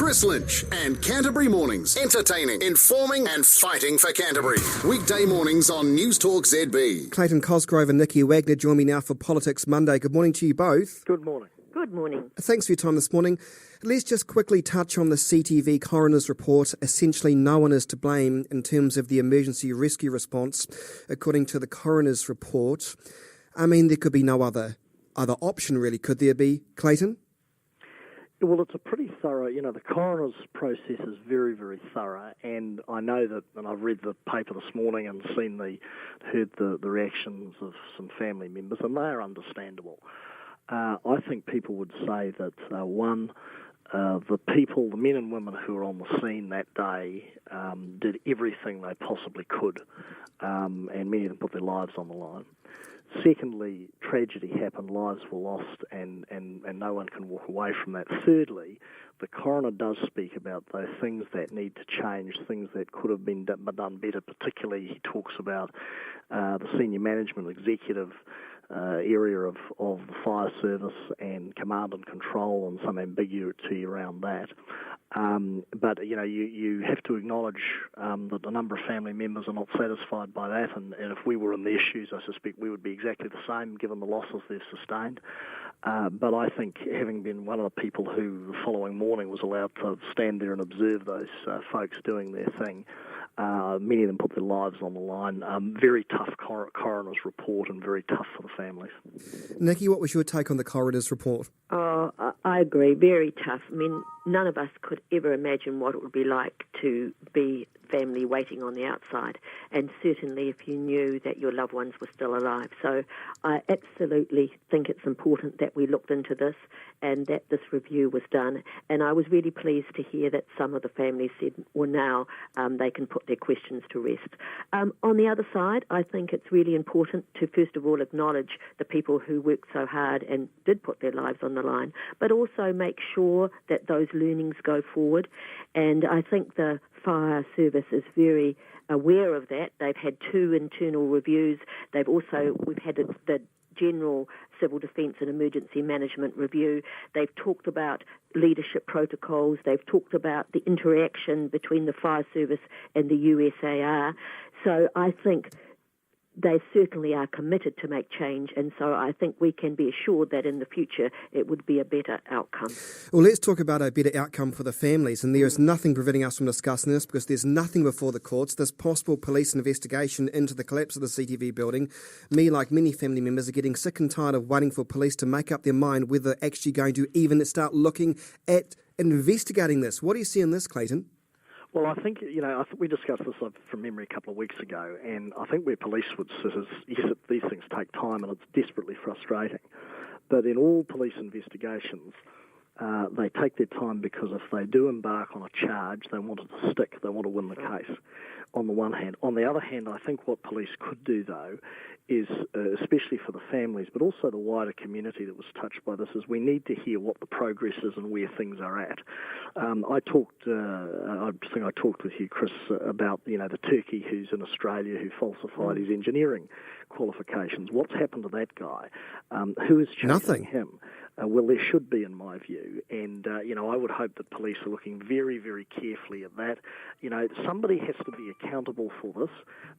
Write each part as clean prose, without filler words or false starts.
Chris Lynch and Canterbury Mornings. Entertaining, informing and fighting for Canterbury. Weekday mornings on News Talk ZB. Clayton Cosgrove and Nikki Wagner join me now for Politics Monday. Good morning to you both. Good morning. Good morning. Thanks for your time this morning. Let's just quickly touch on the CTV coroner's report. Essentially, no one is to blame in terms of the emergency rescue response, according to the coroner's report. I mean, there could be no other option, really, could there be, Clayton? Well, it's a pretty thorough, the coroner's process is very, very thorough, and I know that, and I've read the paper this morning and heard the reactions of some family members, and they are understandable. I think people would say that, the men and women who were on the scene that day did everything they possibly could, and many of them put their lives on the line. Secondly, tragedy happened, lives were lost, and no one can walk away from that. Thirdly, the coroner does speak about those things that need to change, things that could have been done better. Particularly, he talks about the senior management executive area of the fire service and command and control, and some ambiguity around that. But you have to acknowledge that a number of family members are not satisfied by that, and if we were in their shoes, I suspect we would be exactly the same given the losses they've sustained. But I think, having been one of the people who the following morning was allowed to stand there and observe those folks doing their thing, many of them put their lives on the line. Very tough coroner's report and very tough for the families. Nikki, what was your take on the coroner's report? Oh, I agree. Very tough. I mean, none of us could ever imagine what it would be like to be family waiting on the outside, and certainly if you knew that your loved ones were still alive. So I absolutely think it's important that we looked into this and that this review was done. And I was really pleased to hear that some of the families said, well, now they can put their questions to rest. On the other side, I think it's really important to, first of all, acknowledge the people who worked so hard and did put their lives on the line, but also make sure that those learnings go forward. And I think the fire service is very aware of that. They've had 2 internal reviews. We've had the General Civil Defence and Emergency Management Review. They've talked about leadership protocols. They've talked about the interaction between the fire service and the USAR. So I think they certainly are committed to make change, and so I think we can be assured that in the future it would be a better outcome. Well, let's talk about a better outcome for the families, and there is nothing preventing us from discussing this because there's nothing before the courts. There's possible police investigation into the collapse of the CTV building. Me, like many family members, are getting sick and tired of waiting for police to make up their mind whether they're actually going to even start looking at investigating this. What do you see in this, Clayton? Well, I think, we discussed this from memory a couple of weeks ago, and I think where police would sit is, yes, these things take time and it's desperately frustrating. But in all police investigations, they take their time because if they do embark on a charge, they want it to stick, they want to win the case, on the one hand. On the other hand, I think what police could do, though, is, especially for the families, but also the wider community that was touched by this, is we need to hear what the progress is and where things are at. I think I talked with you, Chris, about, the Turkey who's in Australia who falsified his engineering qualifications. What's happened to that guy? Who is chasing him? Well, there should be, in my view, and I would hope that police are looking very, very carefully at that. Somebody has to be accountable for this.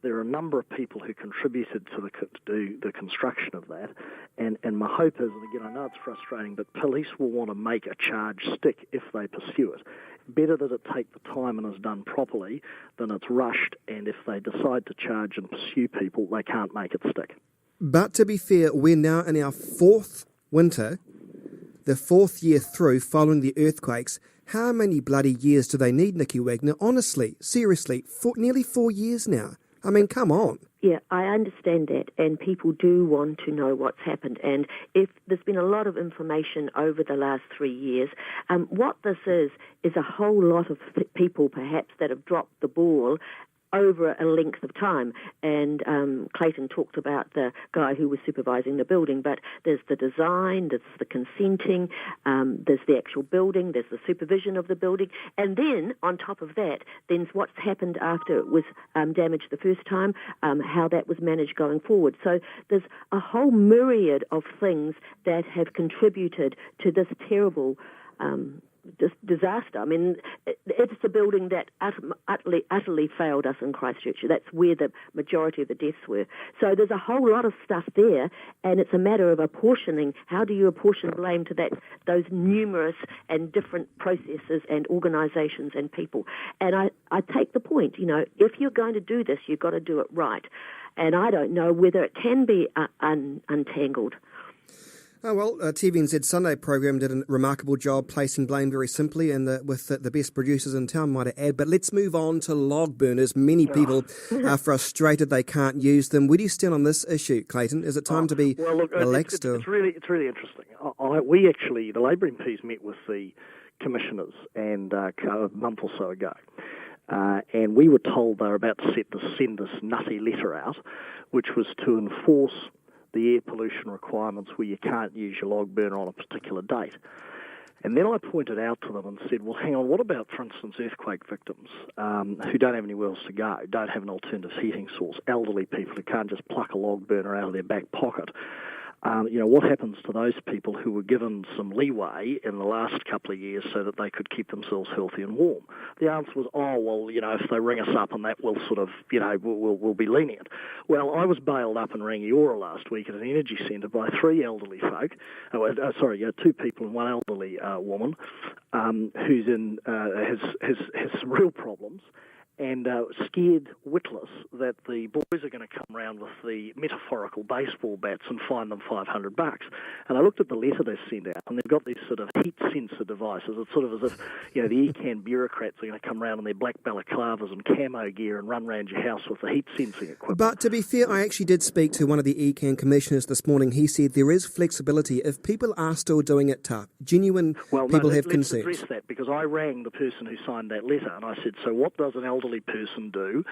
There are a number of people who contributed to the construction of that, and my hope is, and again, I know it's frustrating, but police will want to make a charge stick if they pursue it. Better that it take the time and is done properly than it's rushed, and if they decide to charge and pursue people, they can't make it stick. But to be fair, we're now in our 4th winter, the 4th year through following the earthquakes. How many bloody years do they need, Nikki Wagner? Honestly, seriously, nearly 4 years now. I mean, come on. Yeah, I understand that, and people do want to know what's happened. And if there's been a lot of information over the last 3 years, what this is a whole lot of people perhaps that have dropped the ball over a length of time. And Clayton talked about the guy who was supervising the building, but there's the design, there's the consenting, there's the actual building, there's the supervision of the building, and then on top of that, then what's happened after it was damaged the first time, how that was managed going forward. So there's a whole myriad of things that have contributed to this terrible disaster. I mean, it's a building that utterly failed us in Christchurch. That's where the majority of the deaths were. So there's a whole lot of stuff there, and it's a matter of apportioning. How do you apportion blame to those numerous and different processes and organisations and people? And I take the point, if you're going to do this, you've got to do it right. And I don't know whether it can be untangled. Oh, well, TVNZ Sunday programme did a remarkable job placing blame very simply and with the best producers in town, might I add. But let's move on to log burners. Many people are frustrated they can't use them. Where do you stand on this issue, Clayton? Is it time to be relaxed? It's really interesting. We actually, the Labour MPs met with the commissioners and a month or so ago. And we were told they were about to send this nutty letter out, which was to enforce the air pollution requirements where you can't use your log burner on a particular date. And then I pointed out to them and said, well, hang on, what about, for instance, earthquake victims who don't have anywhere else to go, don't have an alternative heating source, elderly people who can't just pluck a log burner out of their back pocket? What happens to those people who were given some leeway in the last couple of years so that they could keep themselves healthy and warm? The answer was, if they ring us up and that will sort of, we'll be lenient. Well, I was bailed up in Rangiora last week at an energy centre by three elderly folk, two people and one elderly woman who's has some real problems, and scared witless that the boys are going to come round with the metaphorical baseball bats and fine them $500. And I looked at the letter they sent out, and they've got these sort of heat sensor devices. It's sort of as if, the ECAN bureaucrats are going to come round in their black balaclavas and camo gear and run round your house with the heat sensing equipment. But to be fair, I actually did speak to one of the ECAN commissioners this morning. He said there is flexibility if people are still doing it tough. Genuine people have concerns. Let's address that, because I rang the person who signed that letter, and I said, so what does an elderly person do?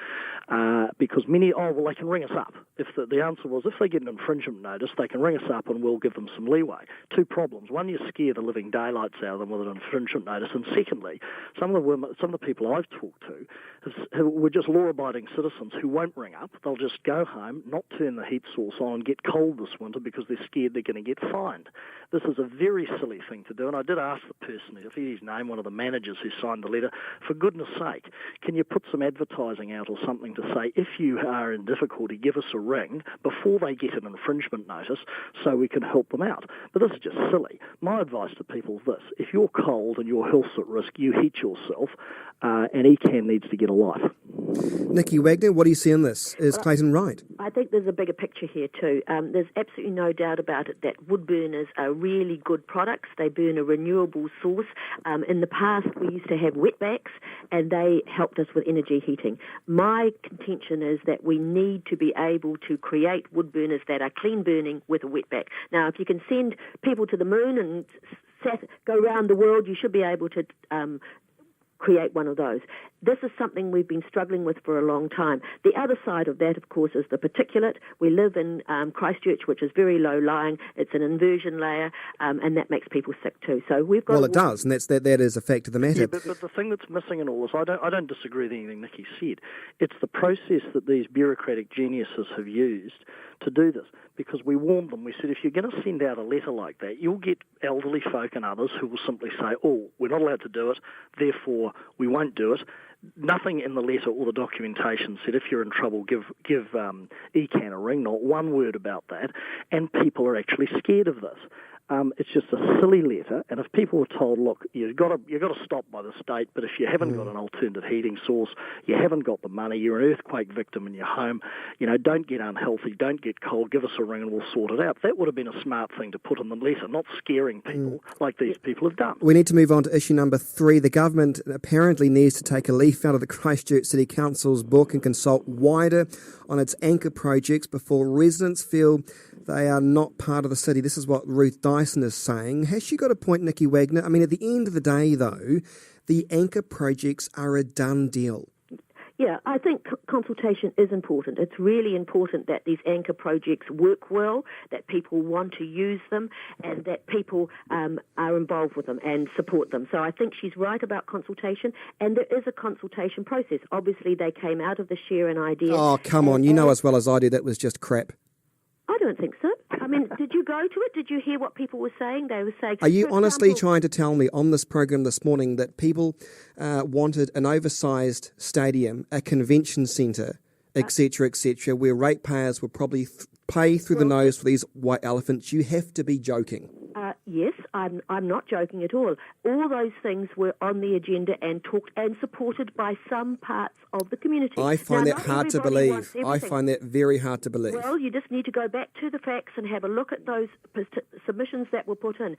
Because they can ring us up. If the answer was, if they get an infringement notice, they can ring us up and we'll give them some leeway. Two problems. One, you scare the living daylights out of them with an infringement notice, and secondly, some of the people I've talked to were just law-abiding citizens who won't ring up. They'll just go home, not turn the heat source on, and get cold this winter because they're scared they're going to get fined. This is a very silly thing to do, and I did ask the person, if he's named one of the managers who signed the letter, for goodness sake, can you put some advertising out or something to say, if you are in difficulty, give us a ring before they get an infringement notice so we can help them out. But this is just silly. My advice to people is this: if you're cold and your health's at risk, you heat yourself, and ECAN needs to get a life. Nikki Wagner, what do you see in this? Is Clayton right? I think there's a bigger picture here too. There's absolutely no doubt about it that wood burners are really good products. They burn a renewable source. In the past, we used to have wetbacks, and they helped us with energy heating. My contention is that we need to be able to create wood burners that are clean burning with a wetback. Now, if you can send people to the moon and go around the world, you should be able to create one of those. This is something we've been struggling with for a long time. The other side of that, of course, is the particulate. We live in Christchurch, which is very low-lying. It's an inversion layer, and that makes people sick too. So we've got. Well, it does, and that is a fact of the matter. Yeah, but the thing that's missing in all this, I don't disagree with anything Nikki said. It's the process that these bureaucratic geniuses have used to do this. Because we warned them, we said, if you're going to send out a letter like that, you'll get elderly folk and others who will simply say, we're not allowed to do it, therefore we won't do it. Nothing in the letter or the documentation said, if you're in trouble, give ECAN a ring, not one word about that, and people are actually scared of this. It's just a silly letter, and if people were told, look, you've got to stop by the state, but if you haven't got an alternative heating source, you haven't got the money, you're an earthquake victim in your home, don't get unhealthy, don't get cold, give us a ring and we'll sort it out. That would have been a smart thing to put in the letter, not scaring people like these people have done. We need to move on to issue number 3. The government apparently needs to take a leaf out of the Christchurch City Council's book and consult wider on its anchor projects before residents feel they are not part of the city. This is what Ruth Dyson is saying. Has she got a point, Nikki Wagner? I mean, at the end of the day, though, the anchor projects are a done deal. Yeah, I think consultation is important. It's really important that these anchor projects work well, that people want to use them, and that people are involved with them and support them. So I think she's right about consultation, and there is a consultation process. Obviously, they came out of the share an idea. Oh, come on. You know as well as I do that was just crap. I don't think so. I mean, did you go to it? Did you hear what people were saying? They were saying... Are you honestly trying to tell me on this program this morning that people wanted an oversized stadium, a convention centre, etc., where ratepayers will probably pay through the nose for these white elephants? You have to be joking. Yes, I'm not joking at all. All those things were on the agenda and talked and supported by some parts of the community. I find that hard to believe. I find that very hard to believe. Well, you just need to go back to the facts and have a look at those submissions that were put in.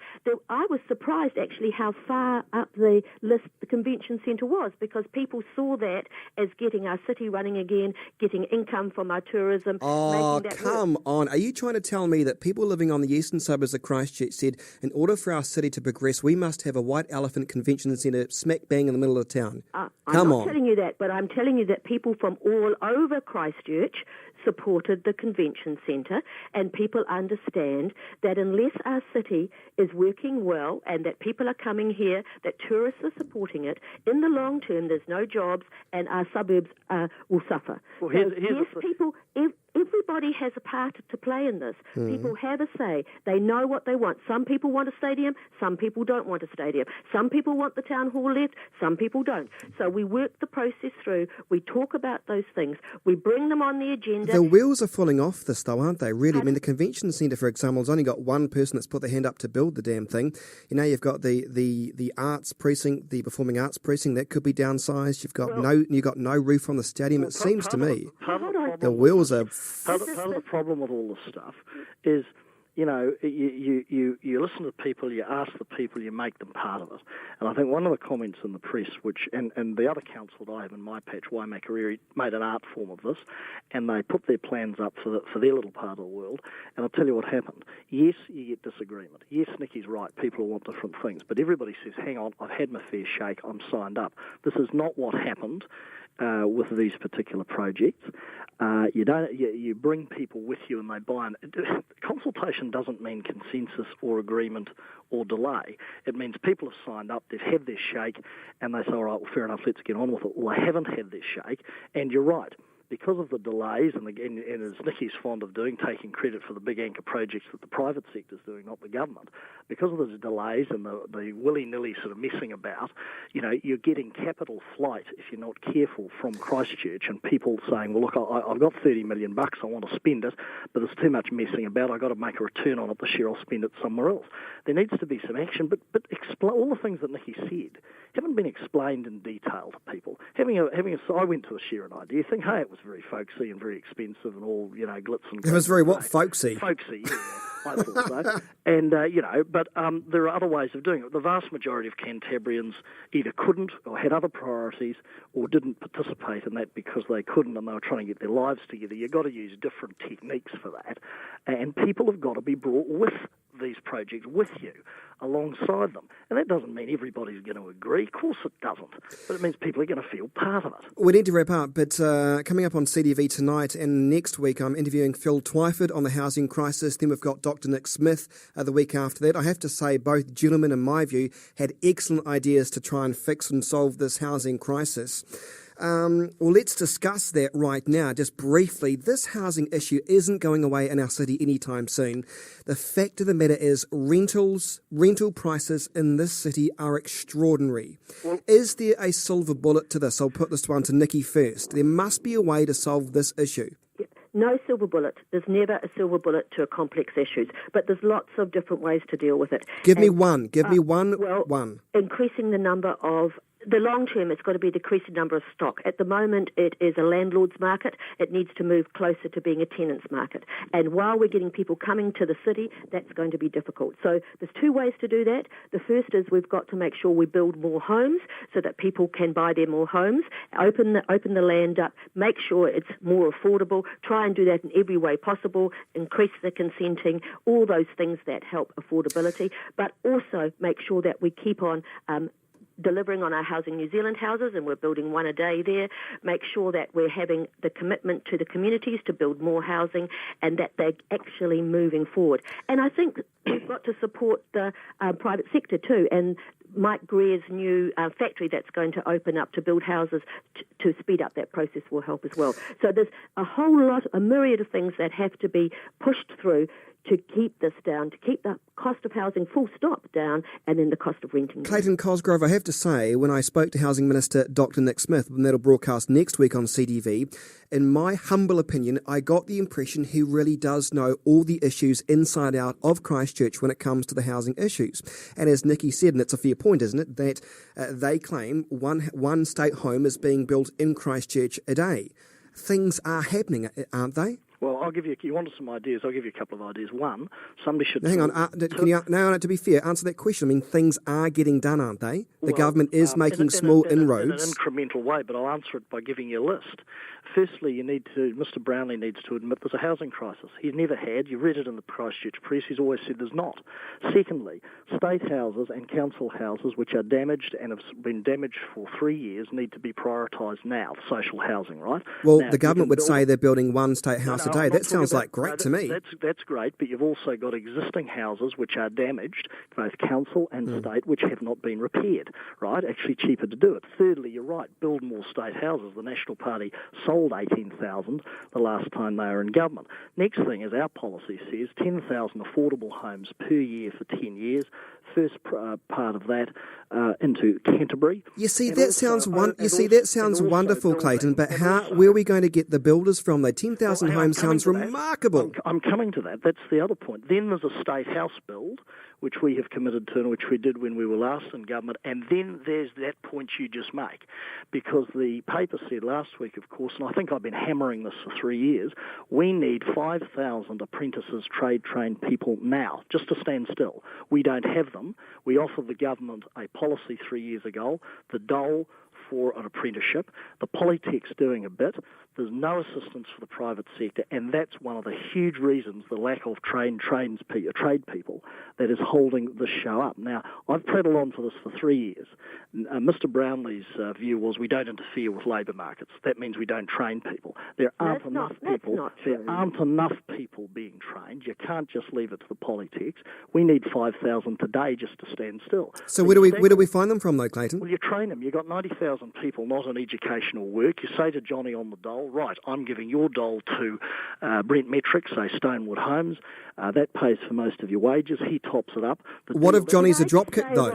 I was surprised, actually, how far up the list the convention centre was, because people saw that as getting our city running again, getting income from our tourism. Oh, making that come work. on. Are you trying to tell me that people living on the eastern suburbs of Christchurch said, in order for our city to progress, we must have a white elephant convention centre smack bang in the middle of town? I'm not telling you that, but I'm telling you that people from all over Christchurch supported the convention centre, and people understand that unless our city is working well and that people are coming here, that tourists are supporting it, in the long term there's no jobs and our suburbs will suffer. Well, Everybody has a part to play in this. People have a say. They know what they want. Some people want a stadium. Some people don't want a stadium. Some people want the town hall left. Some people don't. So we work the process through. We talk about those things. We bring them on the agenda. The wheels are falling off this, though, aren't they? Really? I mean, the convention centre, for example, has only got one person that's put their hand up to build the damn thing. You know, you've got the arts precinct, the performing arts precinct, that could be downsized. You've got no roof on the stadium. It seems to me the wheels are... Part of the problem with all this stuff is, you know, you listen to people, you ask the people, you make them part of it. And I think one of the comments in the press, and the other council that I have in my patch, Waimakariri, made an art form of this, and they put their plans up for their little part of the world. And I'll tell you what happened. Yes, you get disagreement. Yes, Nikki's right, people want different things. But everybody says, hang on, I've had my fair shake, I'm signed up. This is not what happened with these particular projects. You bring people with you and they buy in. Consultation doesn't mean consensus or agreement or delay. It means people have signed up, they've had their shake, and they say, all right, well, fair enough, let's get on with it. Well, they haven't had their shake, and you're right. Because of the delays, and as Nikki's fond of doing, taking credit for the big anchor projects that the private sector's doing, not the government, because of those delays and the willy-nilly sort of messing about, you know, you're getting capital flight, if you're not careful, from Christchurch, and people saying, well, look, I've got $30 million, I want to spend it, but there's too much messing about, I've got to make a return on it this year, I'll spend it somewhere else. There needs to be some action, but all the things that Nikki said haven't been explained in detail to people. I went to a share an idea, think, hey, it was very folksy and very expensive and all, you know, glitz and... It was very what, folksy? Folksy, yeah. I thought so. And, but there are other ways of doing it. The vast majority of Cantabrians either couldn't or had other priorities or didn't participate in that because they couldn't and they were trying to get their lives together. You've got to use different techniques for that. And people have got to be brought with these projects with you, alongside them. And that doesn't mean everybody's going to agree. Of course it doesn't. But it means people are going to feel part of it. We need to wrap up, but coming up on CTV tonight and next week, I'm interviewing Phil Twyford on the housing crisis. Then we've got Dr. Nick Smith the week after that. I have to say, both gentlemen, in my view, had excellent ideas to try and fix and solve this housing crisis. Well, let's discuss that right now, just briefly. This housing issue isn't going away in our city anytime soon. The fact of the matter is rental prices in this city are extraordinary. Is there a silver bullet to this? I'll put this one to Nikki first. There must be a way to solve this issue. No silver bullet. There's never a silver bullet to a complex issues, but there's lots of different ways to deal with it. Give me one. Give me one. Well, increasing the number of... The long term, it's got to be decreasing number of stock. At the moment, it is a landlord's market. It needs to move closer to being a tenant's market. And while we're getting people coming to the city, that's going to be difficult. So there's two ways to do that. The first is we've got to make sure we build more homes so that people can buy their more homes, open the land up, make sure it's more affordable, try and do that in every way possible, increase the consenting, all those things that help affordability, but also make sure that we keep on delivering on our Housing New Zealand houses, and we're building one a day there, make sure that we're having the commitment to the communities to build more housing and that they're actually moving forward. And I think we've got to support the private sector too, and Mike Greer's new factory that's going to open up to build houses to speed up that process will help as well. So there's a myriad of things that have to be pushed through to keep this down, to keep the cost of housing full stop down, and then the cost of renting. Clayton Cosgrove, I have to say, when I spoke to Housing Minister Dr Nick Smith, and that'll broadcast next week on CTV, in my humble opinion, I got the impression he really does know all the issues inside out of Christchurch when it comes to the housing issues. And as Nikki said, and it's a fair point, isn't it, that they claim one state home is being built in Christchurch a day. Things are happening, aren't they? Well, I'll give you. You wanted some ideas. I'll give you a couple of ideas. One, somebody should. Hang on. To be fair, answer that question. I mean, things are getting done, aren't they? The government is making small inroads. In an incremental way, but I'll answer it by giving you a list. Firstly, Mr Brownlee needs to admit there's a housing crisis. He's never had. You read it in the Christchurch press. He's always said there's not. Secondly, state houses and council houses which are damaged and have been damaged for 3 years need to be prioritised now. Social housing, right? Well, now, the government would say they're building one state house a day. That sounds like great to me. That's great, but you've also got existing houses which are damaged, both council and state, which have not been repaired, right? Actually cheaper to do it. Thirdly, you're right, build more state houses. The National Party sold 18,000 the last time they were in government. Next thing is our policy says 10,000 affordable homes per year for 10 years. First part of that into Canterbury. You see, that sounds wonderful, Clayton. But where are we going to get the builders from? The 10,000 homes sounds remarkable. I'm coming to that. That's the other point. Then there's a state house build, which we have committed to and which we did when we were last in government. And then there's that point you just make, because the paper said last week, of course, and I think I've been hammering this for 3 years, we need 5,000 apprentices, trade-trained people now, just to stand still. We don't have them. We offered the government a policy 3 years ago, the dole for an apprenticeship. The Polytech's doing a bit. There's no assistance for the private sector, and that's one of the huge reasons, the lack of trade people, that is holding the show up. Now, I've prattled on for this for 3 years. Mr Brownlee's view was we don't interfere with labour markets. That means we don't train people. There aren't enough people being trained. You can't just leave it to the Polytechs. We need 5,000 today just to stand still. So where do we find them from, though, Clayton? Well, you train them. You've got 90,000 people not in educational work. You say to Johnny on the dole, right, I'm giving your dole to Brent Metric, say Stonewood Homes. That pays for most of your wages. He tops it up. What if Johnny's a dropkick, though?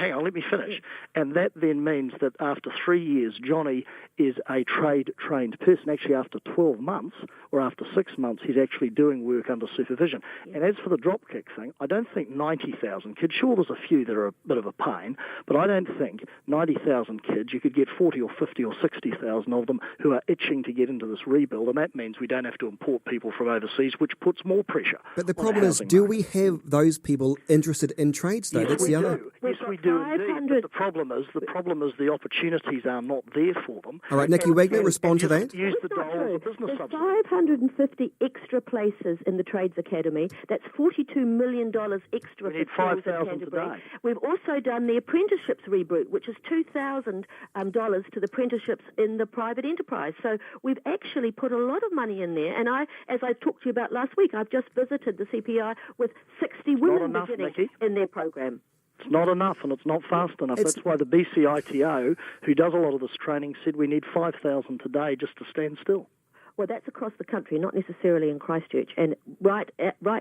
Hang on, let me finish. And that then means that after 3 years, Johnny is a trade-trained person. Actually, after 12 months or after 6 months, he's actually doing work under supervision. And as for the dropkick thing, I don't think 90,000 kids, sure there's a few that are a bit of a pain, but I don't think 90,000 kids, you could get 40 or 50 or 60,000 of them who are itching to get into this rebuild, and that means we don't have to import people from overseas, which puts more pressure. But the problem is, do we have those people interested in trades, though? That's the other. Yes, we do indeed. But the problem is the opportunities are not there for them. All right, Nikki Wagner, respond to that. Use the dole as a business subsidy. There's 550 extra places in the Trades Academy. That's $42 million extra. We need 5,000 today. We've also done the apprenticeships reboot, which is $2,000 to the apprenticeships in the private enterprise. So we've actually put a lot of money in there. And as I talked to you about last week, I've just visited the CPI with 60 women beginning in their program. It's not enough, and it's not fast enough. That's why the BCITO, who does a lot of this training, said we need 5,000 today just to stand still. Well, that's across the country, not necessarily in Christchurch. And right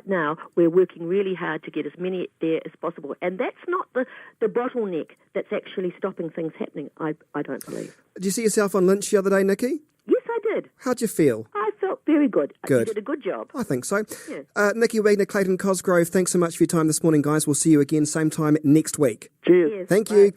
now, we're working really hard to get as many there as possible. And that's not the bottleneck that's actually stopping things happening, I don't believe. Did you see yourself on Lynch the other day, Nikki? Yes, I did. How'd you feel? I felt very good. Good. You did a good job. I think so. Yeah. Nikki Wagner, Clayton Cosgrove, thanks so much for your time this morning, guys. We'll see you again same time next week. Cheers. Thank you.